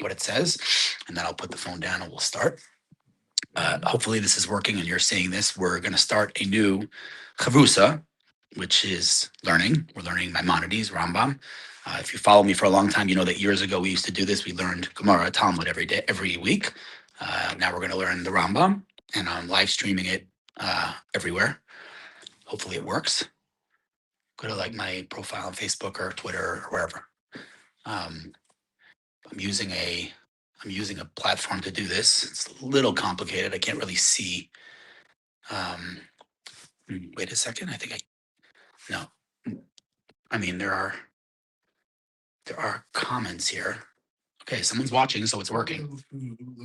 what it says, and then I'll put the phone down and we'll start. Hopefully this is working and you're seeing this. We're going to start a new chavrusa, which is learning. We're learning Maimonides, Rambam. If you follow me for a long time, you know that years ago we used to do this. We learned Gemara, Talmud every week. Now we're going to learn the Rambam, and I'm live streaming it everywhere. Hopefully it works. Go to like my profile on Facebook or Twitter or wherever. I'm using a platform to do this. It's a little complicated. I can't really see. Wait a second. I mean, there are comments here. Okay, someone's watching, so it's working.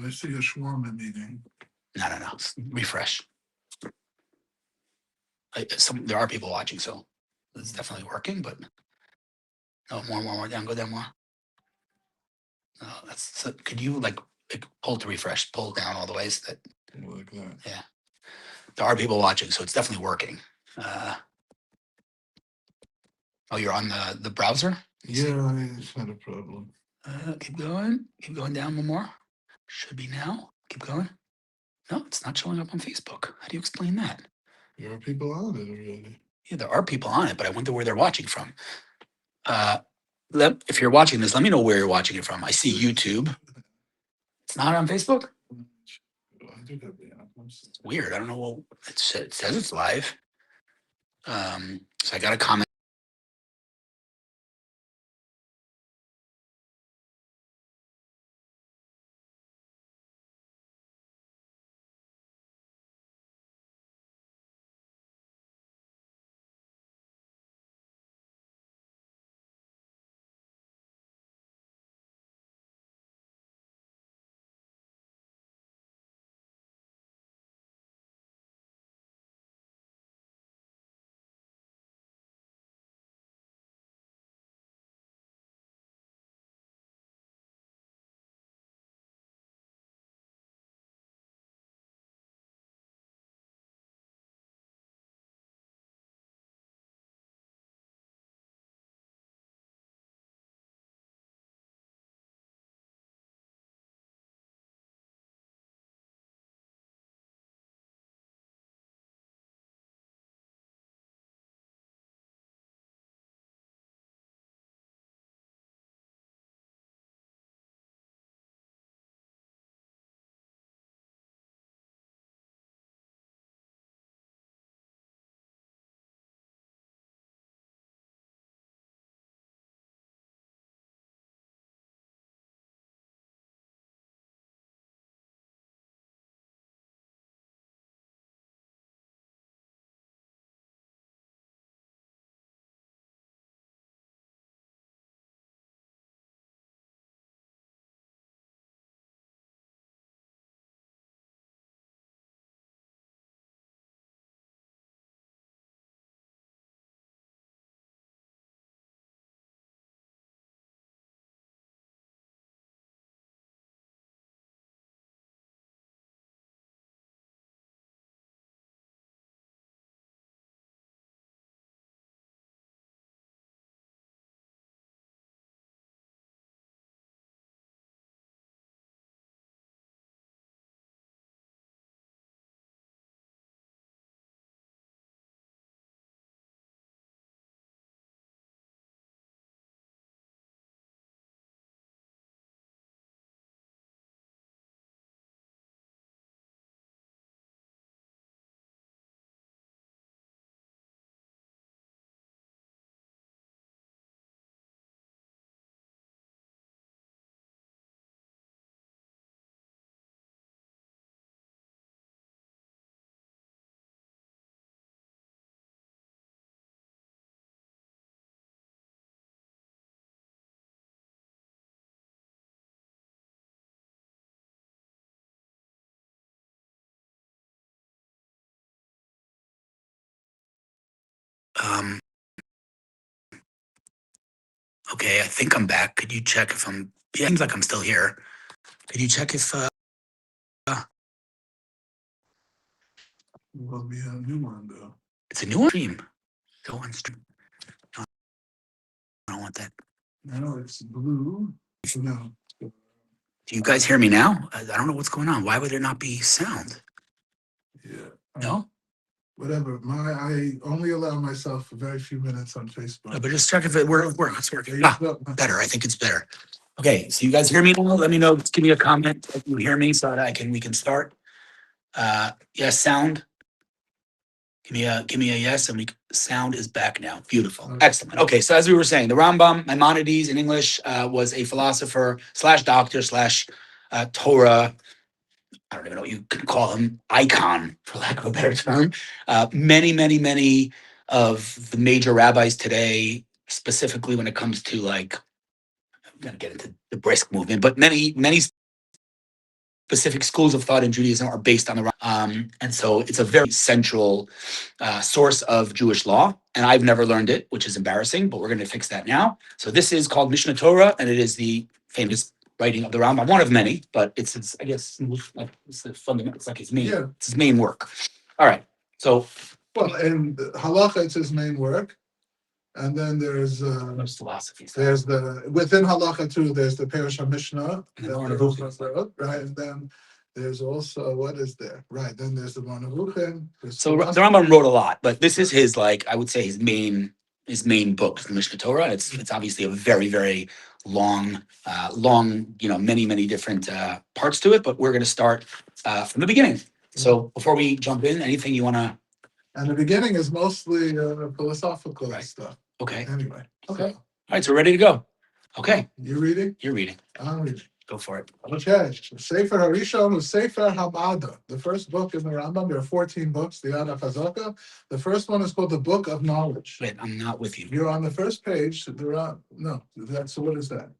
I see a shawarma meeting. No. Refresh. There are people watching, so it's definitely working. But no, more down. Go down more. No, could you like pull to refresh? Pull down all the ways that. Like that. Yeah, there are people watching, so it's definitely working. You're on the browser? Yeah, I just had a problem. Keep going down one more. Should be now. Keep going. No, it's not showing up on Facebook. How do you explain that? There are people on it already. Yeah, there are people on it, but I wonder where they're watching from. If you're watching this, let me know where you're watching it from. I see YouTube. It's not on Facebook? It's weird. I don't know. It says it's live. So I got a comment. Okay, I think I'm back. Could you check if I'm? Yeah, it seems like I'm still here. Could you check if? Will be a new one though. It's a new one. Stream. Go on stream. No, I don't want that. No, it's blue. No. Do you guys hear me now? I don't know what's going on. Why would there not be sound? Yeah. No? Whatever. I only allow myself a very few minutes on Facebook. No, but just check if it works. It's working. Yeah, Better. I think it's better. Okay, so you guys hear me now? Let me know. Just give me a comment if you hear me so that we can start. Yes, sound. Give me a yes, and sound is back now. Beautiful. Okay. Excellent. Okay, so as we were saying, the Rambam, Maimonides in English, was a philosopher / doctor / Torah. I don't even know what you could call him, icon, for lack of a better term. Many of the major rabbis today, specifically when it comes to like, I'm gonna get into the brisk movement, but many specific schools of thought in Judaism are based on the and so it's a very central source of Jewish law. And I've never learned it, which is embarrassing, but we're going to fix that now. So this is called Mishnah Torah, and it is the famous writing of the Rambam, one of many, but it's I guess like it's the fundamental. It's like his main, it's his main work. All right. So well, in halacha, it's his main work. And then there's philosophies. There's within halacha too. There's the Perush HaMishnah, right? And then there's also what is there? Right. Then there's the Monavuchin. So the Rambam wrote a lot, but this is his I would say his main book, the Mishnah Torah. It's obviously a very long, many different parts to it. But we're going to start from the beginning. So before we jump in, anything you want to? And the beginning is mostly philosophical stuff. Okay. Anyway. Okay. All right. So we're ready to go. Okay. You reading? You're reading. I'm reading. Go for it. Okay. Sefer Harishon was Sefer Hamada. The first book in the Rambam. There are 14 books. The Yad HaChazaka. The first one is called the Book of Knowledge. Wait, I'm not with you. You're on the first page. So what is that?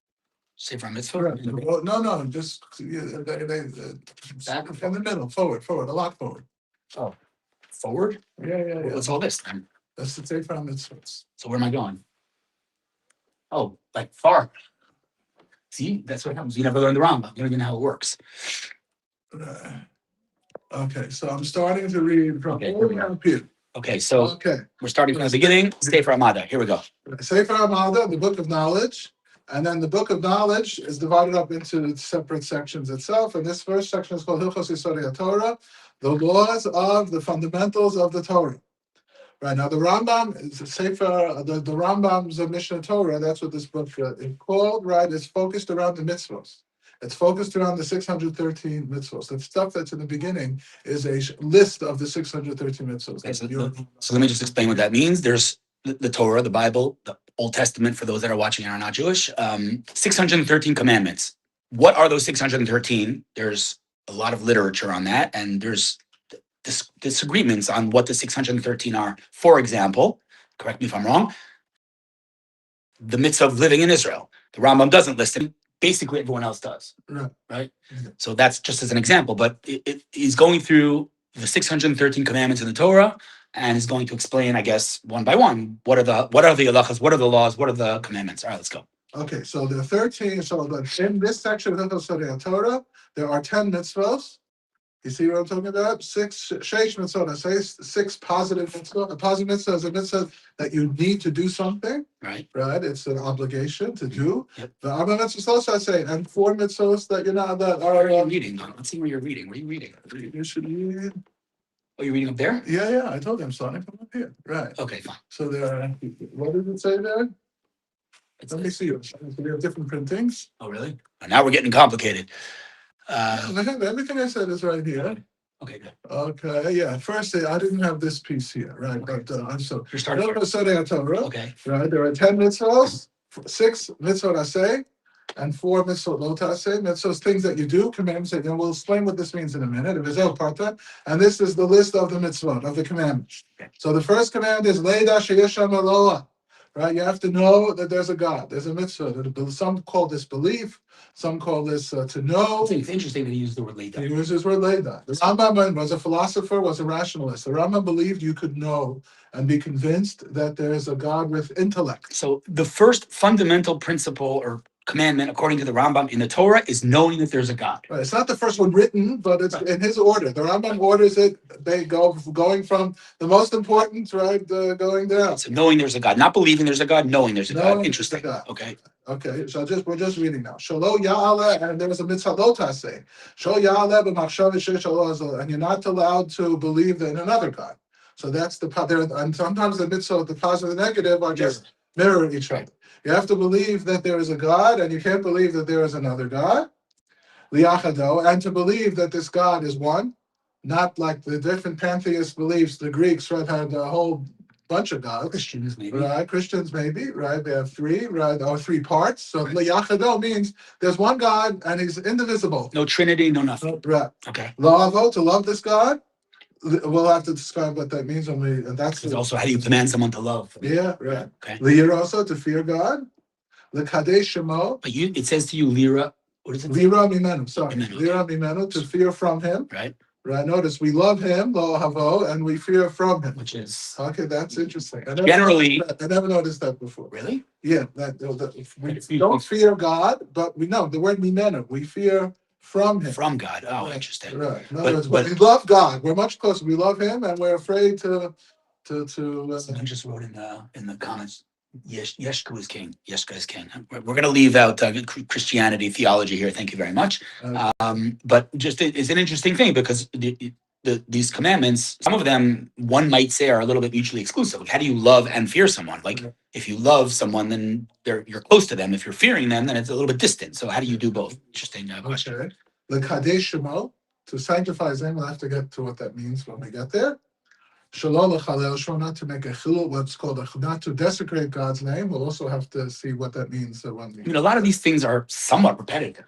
Sefer Mitzvot? Well, no. Just back in the middle. Forward. A lot forward. Oh, forward? Yeah. What's all this then? That's the Sefer Mitzvot. So where am I going? Oh, like far. See, that's what happens. You never learn the Rambam. You don't even know how it works. Okay, so I'm starting to read from up here. Okay, so we're starting from the beginning. Sefer Hamada. Here we go. Sefer Hamada, the Book of Knowledge. And then the Book of Knowledge is divided up into separate sections itself. And this first section is called Hilchos Yesodei Torah, the laws of the fundamentals of the Torah. Right, now the Rambam is a Sefer, the Rambam's Mishnah Torah, that's what this book is called, right? It's focused around the mitzvos. It's focused around the 613 mitzvos. The stuff that's in the beginning is a list of the 613 mitzvos. Okay, so let me just explain what that means. There's the Torah, the Bible, the Old Testament, for those that are watching and are not Jewish, 613 commandments. What are those 613? There's a lot of literature on that, and there's disagreements on what the 613 are. For example, correct me if I'm wrong, the mitzvah of living in Israel. The Rambam doesn't list it. Basically, everyone else does. Right? Mm-hmm. So that's just as an example. But it is going through the 613 commandments in the Torah and is going to explain, I guess, one by one, what are the halachas, what are the laws, what are the commandments. All right, let's go. Okay, so there are 13. So in this section of the Torah, there are 10 mitzvahs. You see what I'm talking about? 6 sheish mitzvot. 6 positive mitzvot. A positive mitzvah is a mitzvah that you need to do something. Right. It's an obligation to do. Yep. The other mitzvahs also say, and 4 mitzvahs that you're not that are. Where are you reading? Let's see where you're reading. What are you reading? You should read. Oh, you're reading up there? Yeah. I told you I'm starting from up here. Right. Okay, fine. So there are. What does it say there? Let me see. So we have different printings. Oh, really? Now we're getting complicated. Everything I said is right here. Okay, good. Okay, yeah. First, I didn't have this piece here, right? Okay. But so you're starting. Okay. Right. There are 10 mitzvahs, 6 mitzvot aseh, and 4 mitzvot lo taseh. Mitzvahs, things that you do, commandments. And we'll explain what this means in a minute. And this is the list of the mitzvot, of the commandments. Okay. So the first command is leida sheyesh Eloah. Right, you have to know that there's a God. There's a mitzvah. Some call this belief. Some call this to know. It's interesting that he used the word leida. He used his word leida. The Rambam was a philosopher, was a rationalist. The Rambam believed you could know and be convinced that there's a God with intellect. So the first fundamental principle or commandment, according to the Rambam in the Torah, is knowing that there's a God. Right. It's not the first one written, but it's in his order. The Rambam orders it. They going from the most important, right, going down. So knowing there's a God, not believing there's a God, knowing there's a Knowing God. Interesting. there's a God. Okay. Okay, so we're just reading now. Shalo ya'ale, and there was a mitzvah lo taseh. Shalo ya'ale b'machshav shelo, and you're not allowed to believe in another God. So that's there. And sometimes the mitzvah, the positive and the negative, are just mirror each other. You have to believe that there is a God, and you can't believe that there is another God. Liachado, and to believe that this God is one, not like the different pantheist beliefs. The Greeks, right, had a whole bunch of gods. Christians, maybe. Right, Christians maybe, right? They have three, right, or three parts. So Liachado means there's one God and he's indivisible. No Trinity, no nothing. Right. Okay. La'avo, to love this God. We'll have to describe what that means when we, and that's also how do you command someone to love? Yeah, right. Okay. Li'yiroso, to fear God. L'kadesh shemo. But it says to you, lira. What is it? Lira mimenu, sorry. Mimenu, Lira mimenu, to fear from him. Right. Right. Notice we love him, lo havo, and we fear from him. Which is okay. That's interesting. I never noticed that before. Really? Yeah. We don't fear God, but we know the word mimenu. We fear from him. From God. Oh, right. Interesting. Right. In other words, we love God. We're much closer. We love him, and we're afraid to. Someone just wrote in the comments. Yeshua is king. Yeshua is king. We're going to leave out Christianity theology here. Thank you very much. But just it's an interesting thing because these commandments, some of them one might say are a little bit mutually exclusive. Like, how do you love and fear someone? Like if you love someone, then you're close to them. If you're fearing them, then it's a little bit distant. So how do you do both? Interesting question. Okay. The Kadesh Shemo, to sanctify his name. We'll have to get to what that means when we get there. Shalom lechalel, not to make a chilul, what's called not to desecrate God's name. We'll also have to see what that means. When a lot of these things are somewhat repetitive.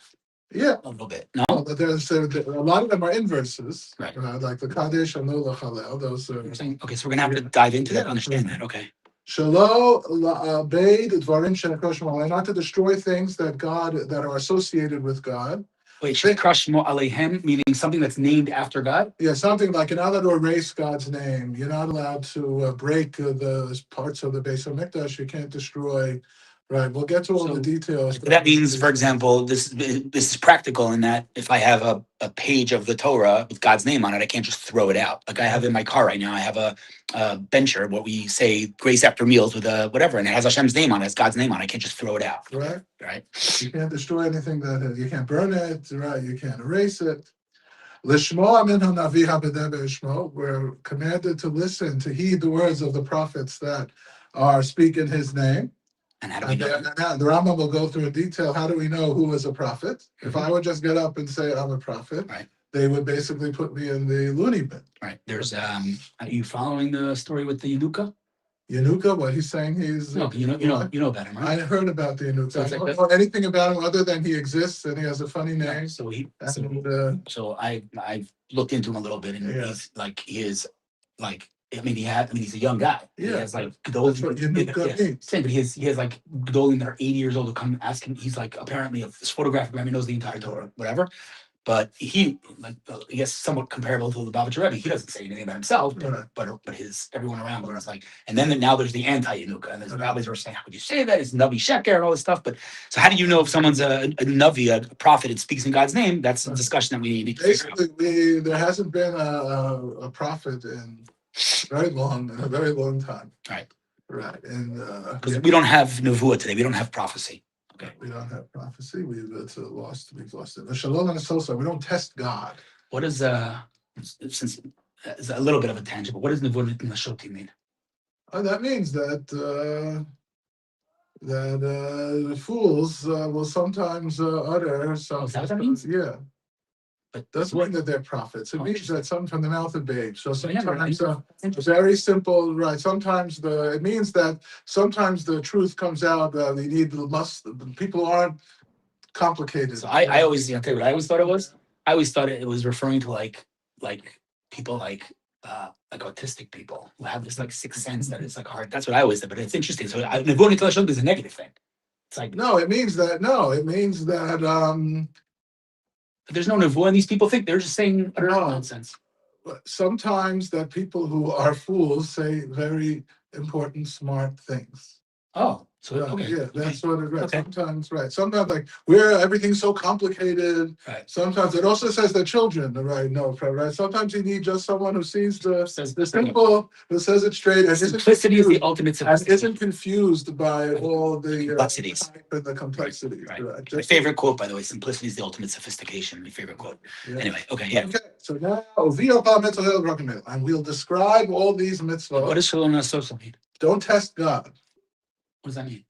Yeah, a little bit. No, but there's a lot of them are inverses, right? Like the Kadesh and lechalel. Those are. Okay, so we're gonna have to dive into that, understand that. Okay. Shalom la'abeid dvarim she'nekoshim, not to destroy things that are associated with God. Wait, Shekashmo Alehem, meaning something that's named after God? Yeah, something like you're not allowed to erase God's name. You're not allowed to break the parts of the Beis HaMikdash. You can't destroy. Right, we'll get to all the details. That means, for example, this is practical in that if I have a page of the Torah with God's name on it, I can't just throw it out. Like I have in my car right now, I have a bencher, what we say, grace after meals with a whatever, and it has Hashem's name on it, it's God's name on it. I can't just throw it out. Right. Right. You can't destroy anything that you can't burn it. Right. You can't erase it. Lishmo minhu navi habedeh. We're commanded to listen, to heed the words of the prophets that are speaking His name. And how do we know? The Rambam will go through in detail. How do we know who is a prophet? Mm-hmm. If I would just get up and say I'm a prophet, right, they would basically put me in the loony bin. Right. There's are you following the story with the Yanuka? Yanuka, what he's saying, he's no, you know about him, right? I heard about the Yanuka. So I don't know anything about him other than he exists and he has a funny name. Yeah, so I looked into him a little bit, and he's like he's a young guy. Yeah, he has like Gedolim. That's what Yanuka means. But he has like Gedolim that are 80 years old to come ask him. He's like apparently this photographic Rebbe knows the entire Torah, whatever. But he guess somewhat comparable to the Babich Rebbe. He doesn't say anything about himself, but everyone around him is like. And then now there's the anti-Yanuka, and there's the rabbis who are saying, how could you say that? It's Navi Sheker and all this stuff. But so how do you know if someone's a Navi, a prophet, and speaks in God's name? That's a discussion that we need to figure out. Basically, there hasn't been a prophet in a very long time. Right. Right. And because we don't have Nevuah today. We don't have prophecy. Okay. We don't have prophecy. We've lost it. The Shalom and Sosa. We don't test God. What is since it's a little bit of a tangent, but what does Nevuah Nashoti mean? That means that the fools will sometimes utter some. Is that what that means? Yeah. But doesn't mean that they're prophets. It means that some from the mouth of babes. So sometimes it's very simple, right? Sometimes it means that sometimes the truth comes out. People aren't complicated. So I always tell you what I always thought it was. I always thought it was referring to like people like autistic people who have this like sixth sense that it's like hard. That's what I always said. But it's interesting. So Nevuah Nashoti is a negative thing. It's like it means that there's no nevuah, and these people think they're just saying utter nonsense. Sometimes that people who are fools say very important, smart things. Oh, So Right, okay, yeah, that's what it is. okay, Sometimes, right. Sometimes, like where everything's so complicated. right. Sometimes it also says that children, right? No, right. Sometimes you need just someone who sees the Says simple, who says it straight, and isn't simplicity is the confused, ultimate and simplicity. isn't confused by all the Complexities. type and the complexities. Right. Right. My Just, favorite quote, by the way, simplicity is the ultimate sophistication. My favorite quote. yeah. Anyway, okay, yeah. Okay, so now and we'll describe all these mitzvot. What does Shalom Nasosa mean? Don't test God. What does that mean?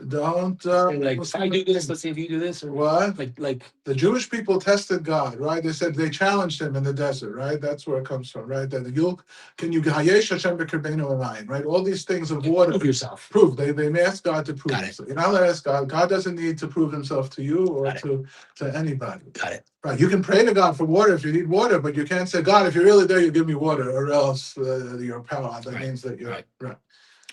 Don't Like if I do this, let's see if you do this, or what? like The Jewish people tested God, right? They said they challenged him in the desert, right? That's where it comes from, right? That you can you Hayesh Hashem b'kirbeinu alayim, right? All these things of water. prove yourself. Prove. They asked God to prove Got it. himself. You're not allowed to ask God. God doesn't need to prove himself to you or Got it. to anybody. Got it. Right. You can pray to God for water if you need water, but you can't say, God, if you're really there, you give me water, or else your power. That means that you're right.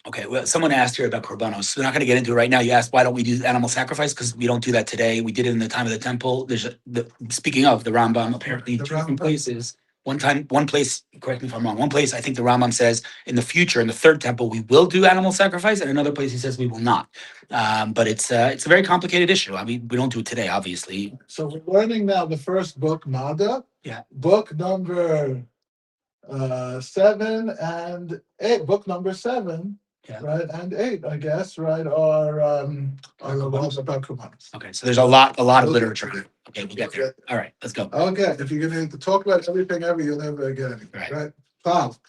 Okay, well, someone asked here about korbanos. We're not going to get into it right now. You asked why don't we do animal sacrifice? Because we don't do that today. We did it in the time of the temple. Speaking of the Rambam, apparently The two different Rambam. places. One place, correct me if I'm wrong. One place, I think the Rambam says in the future, in the third temple, we will do animal sacrifice, and another place he says we will not. But it's a very complicated issue. I mean, we don't do it today, obviously. So we're learning now the first book, Mada. Yeah. Book number 7 and 8. Book number 7. Yeah. Right, and 8, I guess, right, are the laws about korbanos. Okay, so there's a lot of literature. Okay, we'll get there. All right, let's go. Okay, if you're going to talk about everything ever, you'll never get anything, Right? Pav.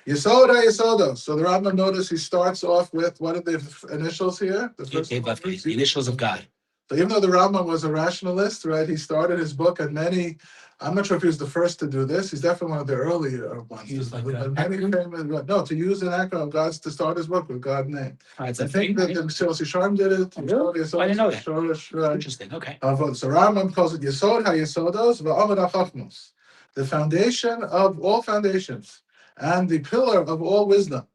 Yesoda Yesodos. So the Rambam, notice he starts off with, what are the initials here? The initials of God. So even though the Rambam was a rationalist, right, he started his book, and I'm not sure if he was the first to do this. He's definitely one of the earlier ones. He used like to use an acronym of God's to start his book with God's name. I think that the Mesilas Yesharim did it. Really? I didn't know that. Interesting. Okay. So Rambam calls it Yesod HaYesodos VaAmud HaChachmos, the foundation of all foundations and the pillar of all wisdom,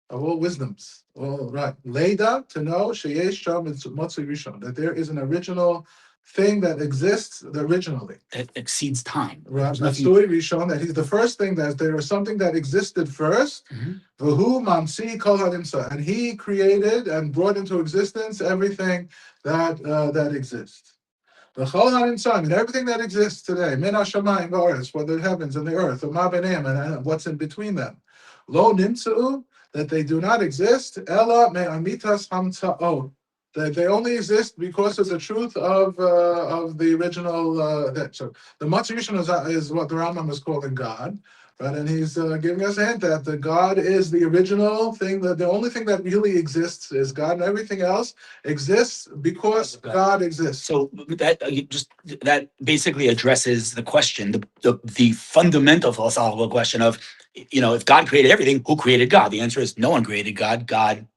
of all wisdoms. All right. Leda, to know, Sheyesh Sham Motzei Rishon, that there is an original thing that exists originally. That exceeds time. Right. That's story Rishon, that he's the first thing, that there was something that existed first. V'hu Mamsi Kol HaNimsa, and he created and brought into existence everything that exists. V'chol HaNimsa, and everything that exists today, Min HaShamayim V'Aretz, what the heavens and the earth, U'ma B'neim, and what's in between them. Lo Nimtza'u, that they do not exist, Ella Me'amitas Hamtza'o, that they only exist because of the truth of the original. So the Motzei Rishon is what the Rambam is calling God, right? And he's giving us a hint that the God is the original thing. That the only thing that really exists is God, and everything else exists because God exists. So that basically addresses the question, the fundamental philosophical question of, if God created everything, who created God? The answer is no one created God. God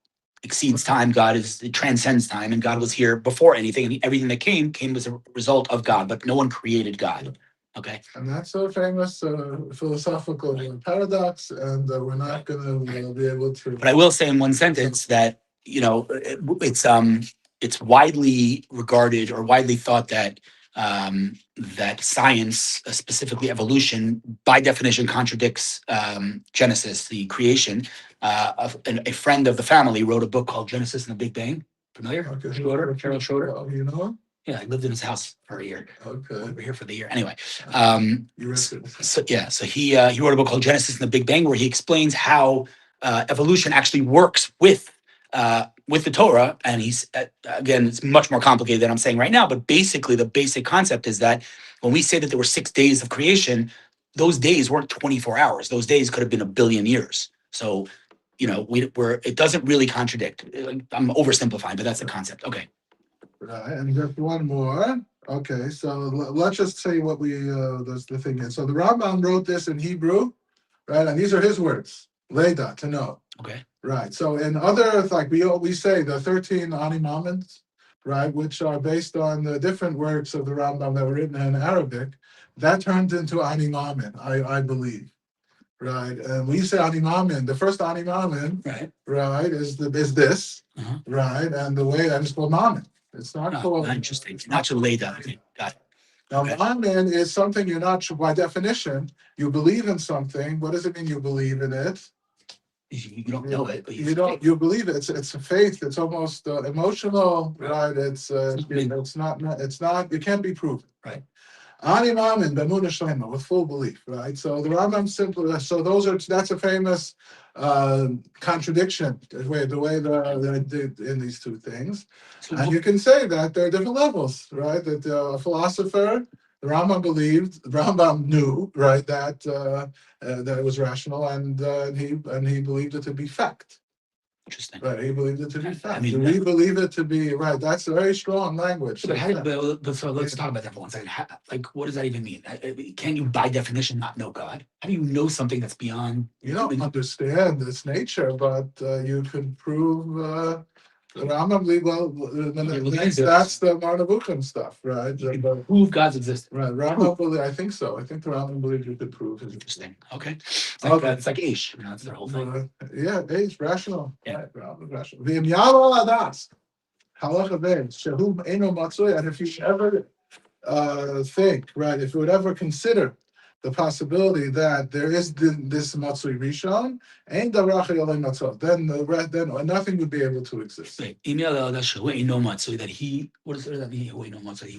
exceeds time. It transcends time, and God was here before anything, and everything that came as a result of God, but no one created God. Okay. And that's a famous philosophical paradox, and we're not going to be able to. But I will say in one sentence that it's widely regarded or widely thought that that science, specifically evolution, by definition contradicts Genesis, the creation. A friend of the family wrote a book called Genesis and the Big Bang. Familiar? Okay. Carol Schroeder. Oh, you know him? Yeah, I lived in his house for a year. Okay. We were here for the year. Anyway, You rented. so he wrote a book called Genesis and the Big Bang, where he explains how evolution actually works with the Torah. And he's again, it's much more complicated than I'm saying right now. But basically, the basic concept is that when we say that there were 6 days of creation, those days weren't 24 hours. Those days could have been 1 billion years. So, it doesn't really contradict. I'm oversimplifying, but that's the concept. Okay. Right, and just one more. Okay, so let's just say what the thing is. So the Rambam wrote this in Hebrew, right? And these are his words. Leda, to know. Okay. Right. So in other, like we say, the 13 animaments, right, which are based on the different works of the Rambam that were written in Arabic, that turns into animamin, I believe. Right, and when you say animamin, the first animamin, right, is this, right, and the way that is called mamin. It's not called. Interesting. Not to lay down. Okay, got it. Now, mamin is something you're not, by definition, you believe in something. What does it mean you believe in it? You don't know it, but you don't. You believe it. It's a faith. It's almost emotional, right? It's not. It's not. It can't be proven, right. Ani Mamin b'emunah shlema, with full belief, right? So the Rambam simply. So that's a famous contradiction the way they did in these two things, and you can say that there are different levels, right? That a philosopher. The Rambam knew, right, that it was rational, and he believed it to be fact. Interesting. Right, he believed it to be fact. I mean, we believe it to be right. That's a very strong language. But so let's talk about that for 1 second. What does that even mean? Can you, by definition, not know God? How do you know something that's beyond? You don't understand its nature, but you can prove. Rambam believe that's the Marnavuchan stuff, right? You can prove God's existence. Right, Rambam believe. I think so. I think the Rambam believes you could prove his. Interesting. Okay. It's like Aish. That's their whole thing. Yeah, Aish, rational. Yeah. Right, rational. V'im yalo adas, halacha ben shehu eno matzui, and if you ever think, right, if you would ever consider the possibility that there is this matzui rishon, ain't darach yalei matzot, then nothing would be able to exist. That he, what does that mean? He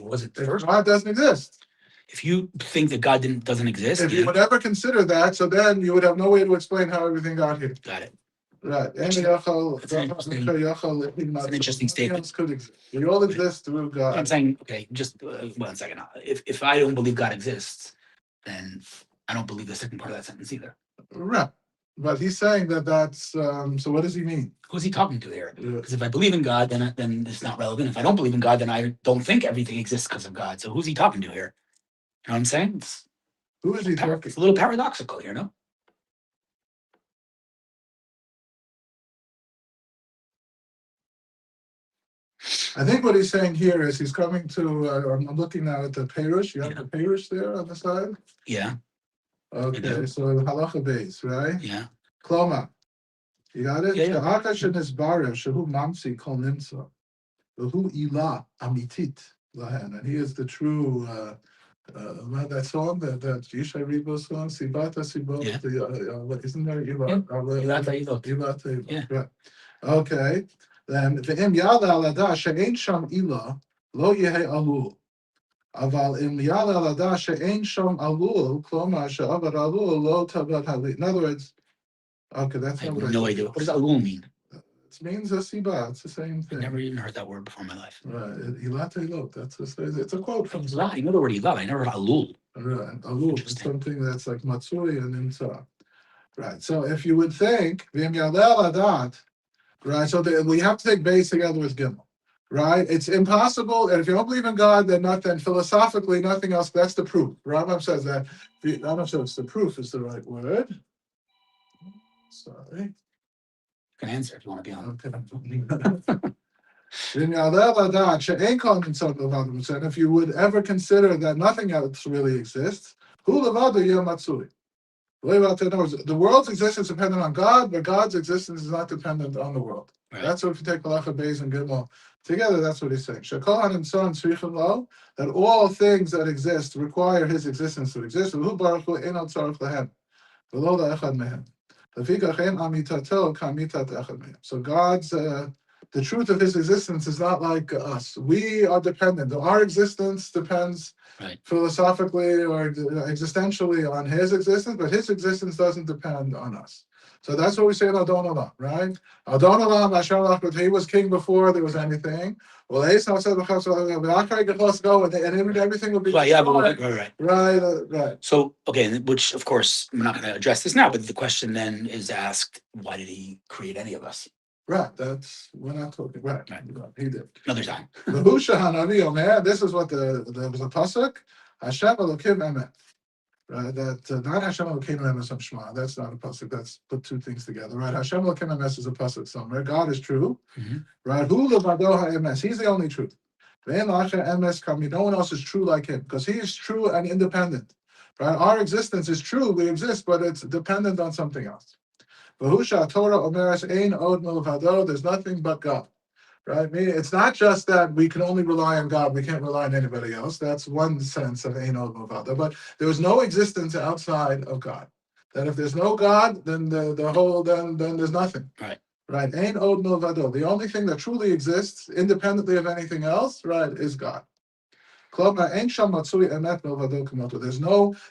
wasn't the first. God doesn't exist. If you think that God doesn't exist, if you would ever consider that, so then you would have no way to explain how everything got here. Got it. Right. It's an interesting statement. Could exist. We all exist through God. I'm saying, okay, just 1 second. If I don't believe God exists, then I don't believe the second part of that sentence either. Right. But he's saying that's so what does he mean? Who's he talking to there? Because if I believe in God, then it's not relevant. If I don't believe in God, then I don't think everything exists because of God. So who's he talking to here? You know what I'm saying? Who is he talking? It's a little paradoxical here, no? I think what he's saying here is he's coming to. I'm looking now at the Perush. You have the Perush there on the side. Yeah. Okay, so the halacha base, right? Yeah. Kloma. You got it. Yeah. She'akashin is barev shehu mamsi kol nimsa, v'hu ilah amitit lahen, and he is the true. That song, that Yishai Rebo song, Sibata Sibot. Yeah. Isn't there Ilah? Ilah. Yeah. Right. Okay. Then v'im yada alada she'ein sham ilah lo yehei alul. Aval im yada alada she'ein sham alul kloma she'avad alul lo tabat halit. In other words, okay, that's I have no idea. What does alul mean? It means a siba. It's the same thing. I've never even heard that word before in my life. Right. Ilat elot. It's a quote from. I know the word ilah. I never heard alul. Right. Alul. It's something that's like matsui and imsa. Right. So if you would think v'im yada adat. Right, so we have to take base together with Gimel, right? It's impossible, and if you don't believe in God, then philosophically, nothing else. That's the proof. Rambam says that. I'm not sure it's the proof is the right word. Sorry. You can answer if you want to be on. Okay. And if you would ever consider that nothing else really exists, hu levado yeh matzui. The world's existence is dependent on God, but God's existence is not dependent on the world. Right. That's what if you take Halacha Beis and Gimel together, that's what he's saying. That all things that exist require his existence to exist. So God's the truth of his existence is not like us. We are dependent. Our existence depends philosophically or existentially on his existence, but his existence doesn't depend on us. So that's what we say in Adon Olam, right? Adon Olam, Hashem, but he was king before there was anything. Well, and everything will be right. So, okay, which of course I'm not going to address this now, but the question then is asked: why did he create any of us? Right, we're not talking. Right. He did. Another time. This is what there was a pasuk. Hashem Elokim Emet. Right, that not Hashem Elokim Emet Shema. That's not a pasuk. That's put two things together. Right, Hashem Elokim Emet is a pasuk somewhere. God is true. Mm-hmm. Right, Hu Levado HaEmes. He's the only truth. No one else is true like him because he is true and independent. Right, our existence is true. We exist, but it's dependent on something else. There's nothing but God, right? It's not just that we can only rely on God, we can't rely on anybody else. That's one sense of Ein Od Milvado. But there is no existence outside of God. That if there's no God, then the whole then there's nothing. Right. Right. Ain od milvado. The only thing that truly exists, independently of anything else, right, is God. There's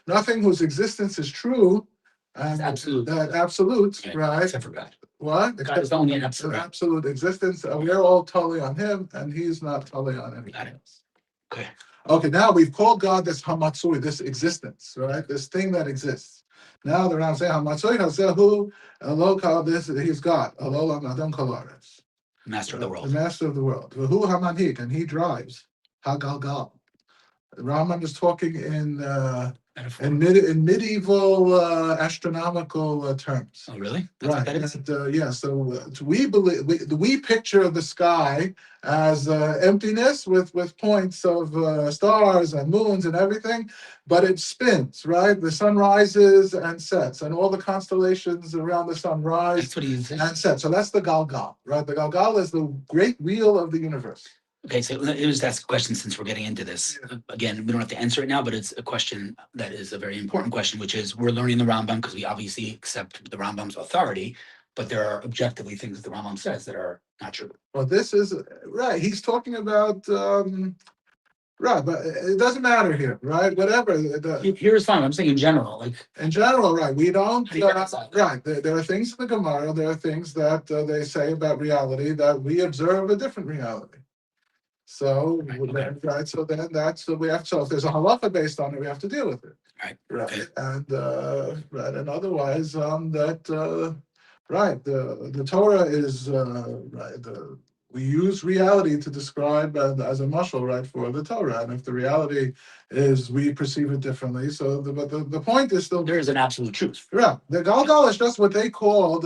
nothing whose existence is true, and absolute. That absolute, right? Except for God. What? God is only an absolute. Absolute existence. We're all totally on Him, and He's not totally on anything else. Okay. Okay. Now we've called God this hamatsui, this existence, right? This thing that exists. Now the Ram saying hamatsui hazehu elokal. This He's God. Alolam adam kolaretz. Master of the world. The master of the world. Who hamanhik, and He drives. Hagalgal. Rambam is talking in medieval astronomical terms. Oh, really? That's right. What that is? And, yeah. So we picture the sky as emptiness with points of stars and moons and everything, but it spins. Right. The sun rises and sets, and all the constellations around the sun rise. That's what he's and set. So that's the Galgal. Right. The Galgal is the great wheel of the universe. Okay, so let me just ask a question since we're getting into this. Again, we don't have to answer it now, but it's a question that is a very important question, which is we're learning the Rambam because we obviously accept the Rambam's authority, but there are objectively things that the Rambam says that are not true. Well, this is right. He's talking about right, but it doesn't matter here, right? Whatever. Here is fine. I'm saying in general, like in general, right? We don't. How do you reconcile that? Right. There are things in the Gemara. There are things that they say about reality that we observe a different reality. So right. So then that's we have. So if there's a halacha based on it, we have to deal with it. Right. Right. Okay. And right. And otherwise, that right. The Torah is right. We use reality to describe as a mashal, right, for the Torah. And if the reality is we perceive it differently, so the point is still there is an absolute truth. Yeah, the Galgal is just what they called.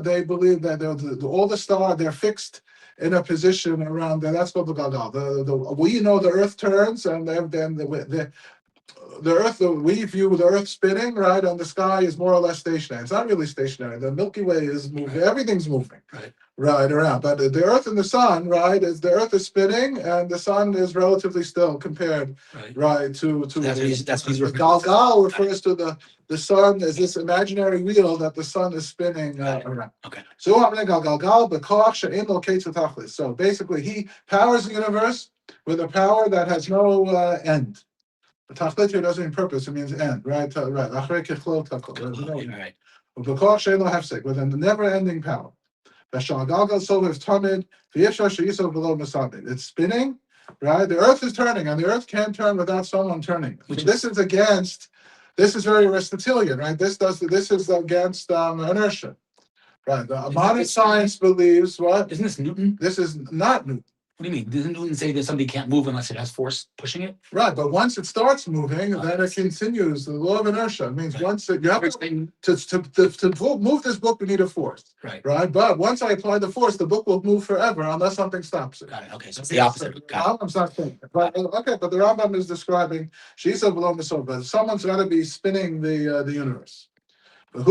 They believe that all the stars they're fixed in a position around there. That's called the Galgal. We know the Earth turns, and then the Earth. We view the Earth spinning, right, and the sky is more or less stationary. It's not really stationary. The Milky Way is moving. Right. Everything's moving. Right around. But the Earth and the Sun, right, is the Earth is spinning, and the Sun is relatively still compared, right, to that's the Galgal refers to the Sun as this imaginary wheel that the Sun is spinning around. Okay. So So basically, He powers the universe with a power that has no end. The tachlit here doesn't mean purpose; it means end. Right. Right. Right. With a never-ending power. It's spinning, right? The Earth is turning, and the Earth can't turn without someone turning. So this is very Aristotelian, right? This is against inertia, right? Modern science believes what? Isn't this Newton? This is not Newton. What do you mean? Doesn't Newton say that somebody can't move unless it has force pushing it? Right, but once it starts moving, then it continues. The law of inertia means once you have to move this book, we need a force. Right. But once I apply the force, the book will move forever unless something stops it. Got it. Okay, so it's the opposite. Rambam's not saying it. But the Rambam is describing Shisa below Misoba. Someone's got to be spinning the universe. And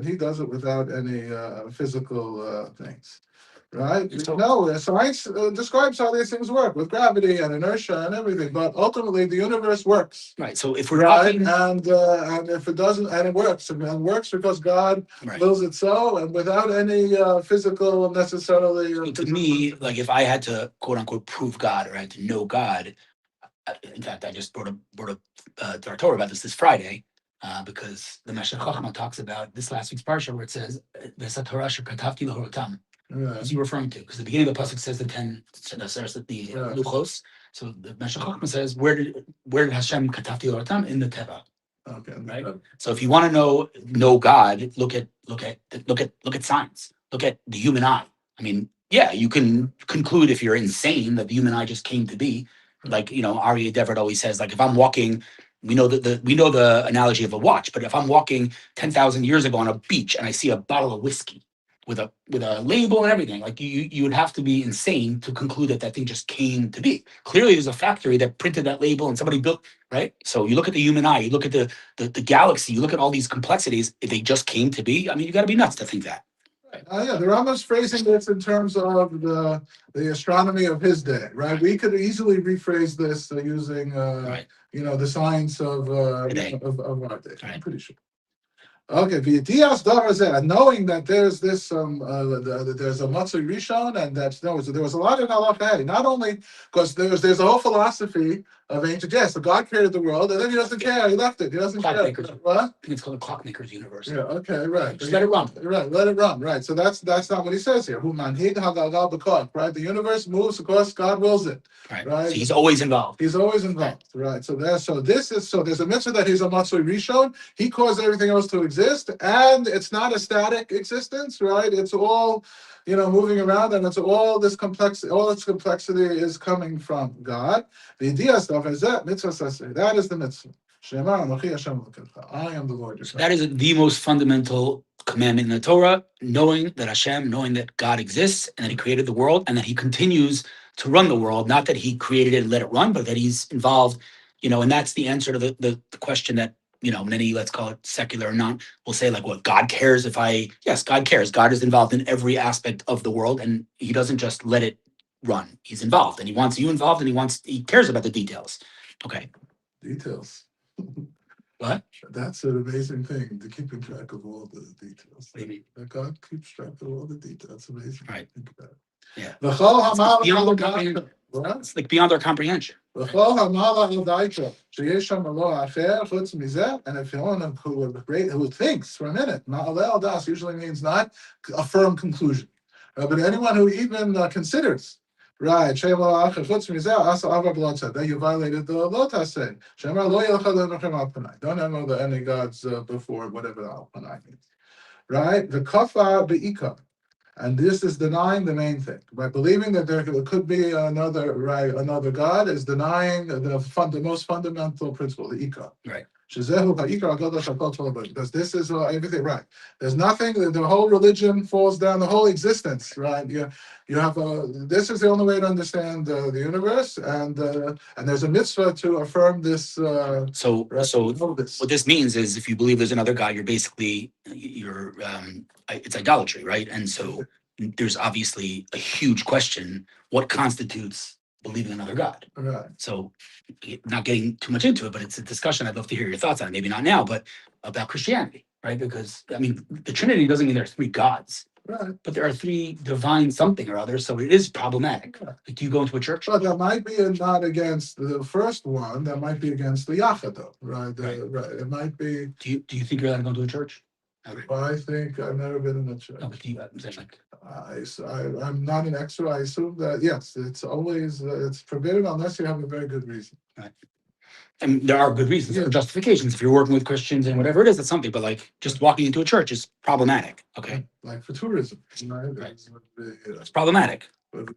he does it without any physical things. Right? No, science describes how these things work with gravity and inertia and everything, but ultimately the universe works. Right. So if we're talking, and if it doesn't, and it works because God wills it so, and without any physical necessarily. To me, like if I had to quote unquote prove God or I had to know God, in fact, I just brought a Torah about this Friday. Because the Meshech Chochmah talks about this last week's parsha where it says "V'esat Torah asher katavti lahorotam." What's he referring to? Because the beginning of the pasuk says the luchos. So the Meshech Chochmah says, where did Hashem katavti lahorotam in the Teva? Okay. Right. So if you want to know God, look at science. Look at the human eye. I mean, yeah, you can conclude if you're insane that the human eye just came to be. Like Aryeh Devered always says, like if I'm walking. We know the analogy of a watch, but if I'm walking 10,000 years ago on a beach and I see a bottle of whiskey with a label and everything, like you would have to be insane to conclude that thing just came to be. Clearly, there's a factory that printed that label and somebody built, right? So you look at the human eye, you look at the galaxy, you look at all these complexities. If they just came to be, I mean, you got to be nuts to think that. Yeah, the Rambam's phrasing this in terms of the astronomy of his day, right? We could easily rephrase this using, the science of our day. I'm pretty sure. Okay, v'yedias davar zeh, and knowing that there's this there's a Matzah Rishon, and there was a lot in halacha. Not only because there's a whole philosophy of ancient, yes, so God created the world, and then he doesn't care, he left it, he doesn't care. What? I think it's called the clockmaker's universe. Yeah, okay, right. Just let it run. Right, let it run, right. So that's not what he says here. Hu manhig hagalgal b'koach, right? The universe moves, of course, God wills it. Right. So he's always involved. He's always involved, right? So there's a mitzvah that he's a Matzah Rishon. He caused everything else to exist, and it's not a static existence, right? It's all, moving around, and it's all this complexity. All its complexity is coming from God. The idea stuff is that mitzvah says that is the mitzvah. Shema Anochi Hashem Elokecha. I am the Lord your God. That is the most fundamental commandment in the Torah, knowing that God exists and that he created the world and that he continues to run the world, not that he created it and let it run, but that he's involved, and that's the answer to the question that, many, let's call it secular or not, will say like, what, God cares yes, God cares. God is involved in every aspect of the world and he doesn't just let it run. He's involved and he wants you involved and he cares about the details. Okay. Details. What? That's an amazing thing, to keeping track of all the details. What do you mean? That God keeps track of all the details. That's amazing. Right. Think about it. Yeah. It's beyond our comprehension. It's like beyond our comprehension. And if anyone who thinks for a minute, ma'aleh das usually means not a firm conclusion, but anyone who even considers. Right, that you violated the lotas say. Don't ever any gods before whatever the alpanai means. Right, the kafa beika, and this is denying the main thing. By believing that there could be another God is denying the most fundamental principle, the ika. Right. Because this is everything, right? There's nothing. The whole religion falls down. The whole existence, right? You have this is the only way to understand the universe, and there's a mitzvah to affirm this. So what this means is, if you believe there's another God, you're basically it's idolatry, right? And so there's obviously a huge question: what constitutes believing another God? Right. So, not getting too much into it, but it's a discussion I'd love to hear your thoughts on. Maybe not now, but about Christianity, right? Because the Trinity doesn't mean there are three gods, right? But there are three divine something or other, so it is problematic. Yeah. Like, do you go into a church? But that might be not against the first one. That might be against the Yachad, though, right? Right. It might be. Do you think you're allowed to go to a church? Well, I think I've never been in a church. No, but I'm saying like. I'm not an expert. I assume that yes, it's always it's forbidden unless you have a very good reason. Right. And there are good reasons or justifications. If you're working with Christians and whatever it is, that's something. But like just walking into a church is problematic. Okay. Like for tourism, right? It's problematic.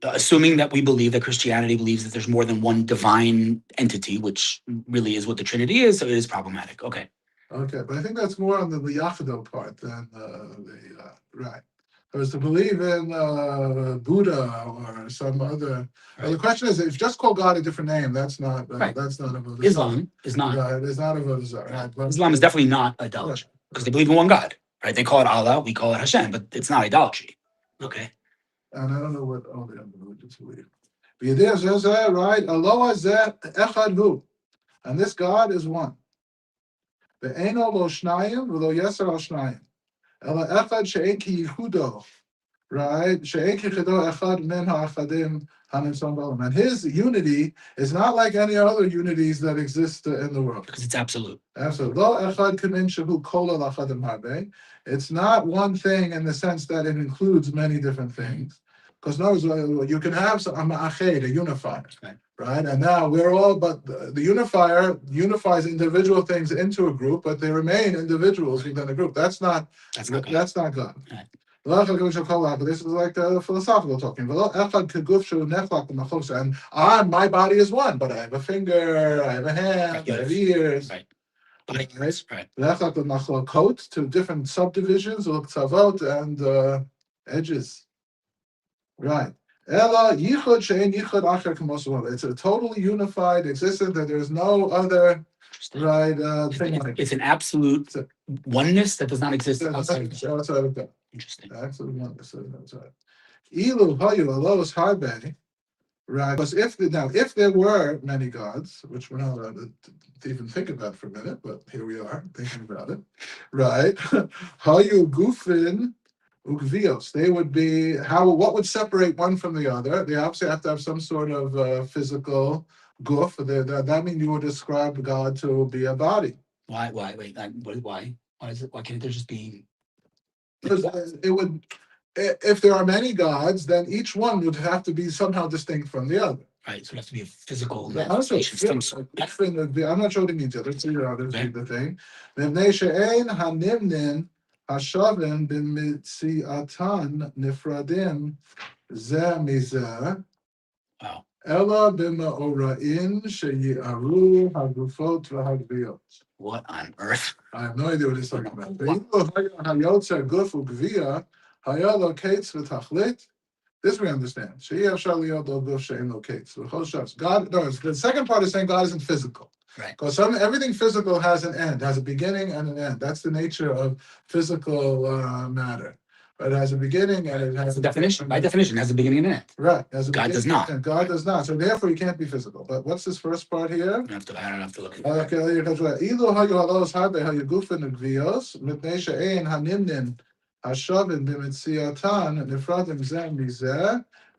Assuming that we believe that Christianity believes that there's more than one divine entity, which really is what the Trinity is, so it is problematic. Okay. Okay, but I think that's more on the Yachado part than the right. Because to believe in Buddha or some other. Well, the question is, if you just call God a different name, that's not that's not a avodah. Islam is not. It's not a avodah. Right? Islam is definitely not idolatry because they believe in one God. Right? They call it Allah, we call it Hashem, but it's not idolatry. Okay. And I don't know what all the other religions believe. Right? Allah is echad hu, and this God is one. Ve'eno lo shnayim v'lo yeser al shnayim. Ela echad she'en ki yichudo, right? She'en ki yichudo echad min ha'achadim hanimtzon b'olam. And his unity is not like any other unities that exist in the world. Because it's absolute. Absolute. Lo echad kamin shehu kol al-achadim harbe. It's not one thing in the sense that it includes many different things. Because no, you can have a ma'ached, a unifier, right? And now we're all, but the unifier unifies individual things into a group, but they remain individuals within a group. That's not God. Right. This is like the philosophical talking. And my body is one, but I have a finger, I have a hand, I have ears. Right. Coat to different subdivisions, and edges. Right. It's a totally unified existence that there's no other thing. It's an absolute oneness that does not exist outside of God. Interesting. That's what we want to say. That's right. Ilu hayu alos harbe. Right. Because if there were many gods, which we're not allowed to even think about for a minute, but here we are thinking about it. Right. Hayu gufin ugvios. They would be what would separate one from the other? They obviously have to have some sort of physical guf. That means you would describe God to be a body. Why? Wait. Why? Why is it? Why can't there just be? Because it would, if there are many gods, then each one would have to be somehow distinct from the other. Right. So it has to be a physical I'm not sure manifestation. what it means. Let's figure out the thing. Mevnei she'ein hanimnin hashavin b'mitziatan nifradim zeh mizeh Wow. ela b'ma'orain sheyi'aru hagufot v'hagviyot. What on earth? I have no idea what he's talking about. Hayotzer guf ugviya hayalo kates v'tachlit. This we understand. God, no, the second part is saying God isn't physical. Right. Because everything physical has an end, has a beginning and an end. That's the nature of physical matter. But it has a beginning and it has a definition. By definition, it has a beginning and an end. Right. God does not. And God does not. So therefore, you can't be physical. But what's this first part here? I don't have to look at it. השווים במציאתן נפרדים זה מזה,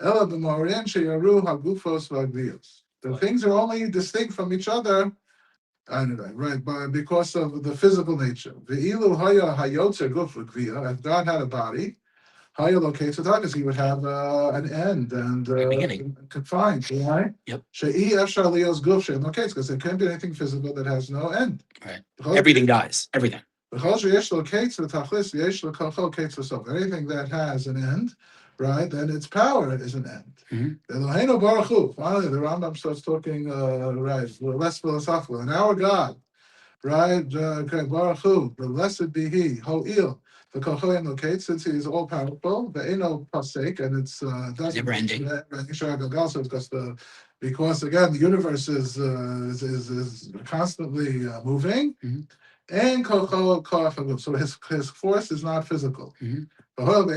אלא במאוריין שיראו הגופוס והגביוס. The things are only distinct from each other, anyway, right, because of the physical nature. ואילו היה היוצר גוף וגבייה, if God had a body, היה locates with because he would have an end and confined, right? Yep. שאי אפשר להיות גוף שאין locates, because there can't be anything physical that has no end. Right. Everything dies. Everything. Anything that has an end, right, then its power is an end. Mm-hmm. Finally, the Rambam starts talking, right, less philosophical. And our God, right, Baruch Hu, blessed be He, Ho'il, the Kohoyan locates, since He is all powerful, the Eno Pasek, and it's never ending. Because again, the universe is constantly moving. Mm-hmm. And so his force is not physical. Mm-hmm. And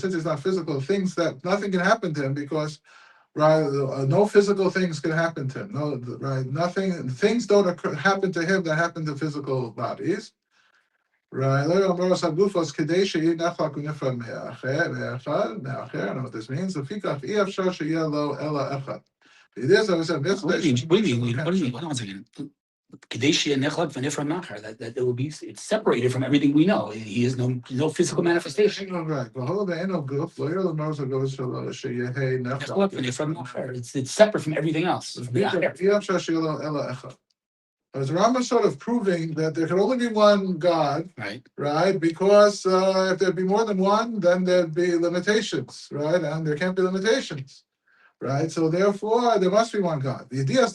since it's not physical, nothing can happen to him because no physical things can happen to him. No, right? Nothing. Things don't happen to him that happen to physical bodies. Right? I don't know what this means. What do you mean? Hold on a second. That it will be, it's separated from everything we know. He is no physical manifestation. Right. It's separate from everything else. As Rambam sort of proving that there can only be one God, right? Because if there'd be more than one, then there'd be limitations, right? And there can't be limitations. Right, so therefore there must be one God. And this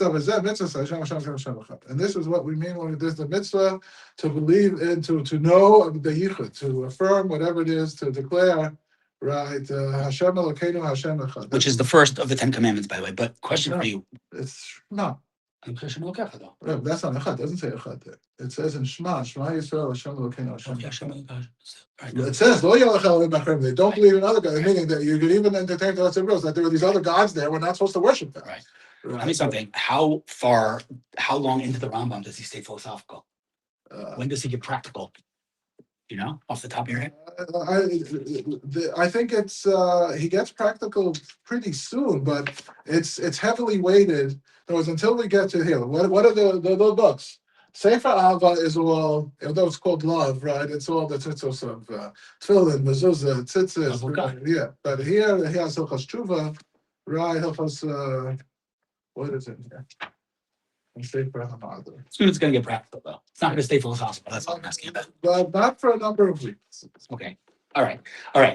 is what we mean when there's the mitzvah to believe in, to know the yichud, to affirm whatever it is, to declare, right? Hashem Elokeinu, Hashem Echad. Which is the first of the 10 Commandments, by the way. But question for you: It's no. That's not Echad. It doesn't say Echad there. It says in Shema Yisrael, Hashem Elokeinu, Hashem Echad. It says Lo Yalech Elohim Achrim. They don't believe in other gods, meaning that you could even entertain the rest of that there were these other gods there. We're not supposed to worship them. Right. Tell me something. How long into the Rambam does he stay philosophical? When does he get practical? You know, off the top of your head? I think it's he gets practical pretty soon, but it's heavily weighted. In other words, until we get to here, what are the books? Sefer Ava is all, although it's called love, right? It's all the tzitzos of tefillin, mezuzah, tzitzis, right? Yeah. But here he has Hilchos Tshuva, right? Hilchos, what is it here? Soon it's going to get practical, though. It's not going to stay philosophical. That's what I'm asking about. But not for a number of weeks. Okay. All right.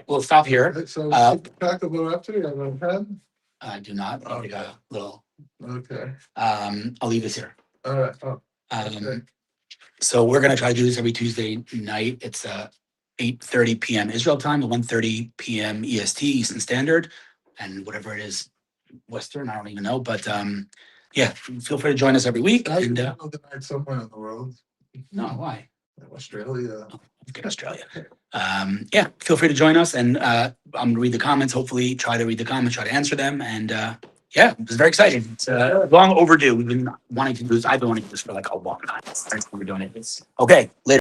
We'll stop here. Right, so practical up to you have a pen? I do not. Okay. A little. Okay. I'll leave this here. All right. Oh, okay. So we're going to try to do this every Tuesday night. It's 8:30 p.m. Israel time, 1:30 p.m. EST, Eastern Standard, and whatever it is, Western, I don't even know. But yeah, feel free to join us every week. The night somewhere in the world. No, why? Australia. Get Australia. Yeah, feel free to join us, and I'm gonna read the comments. Hopefully, try to read the comments, try to answer them, and yeah, it was very exciting. It's long overdue. We've been wanting to do this. I've been wanting to do this for like a long time. We're doing it. Okay, later.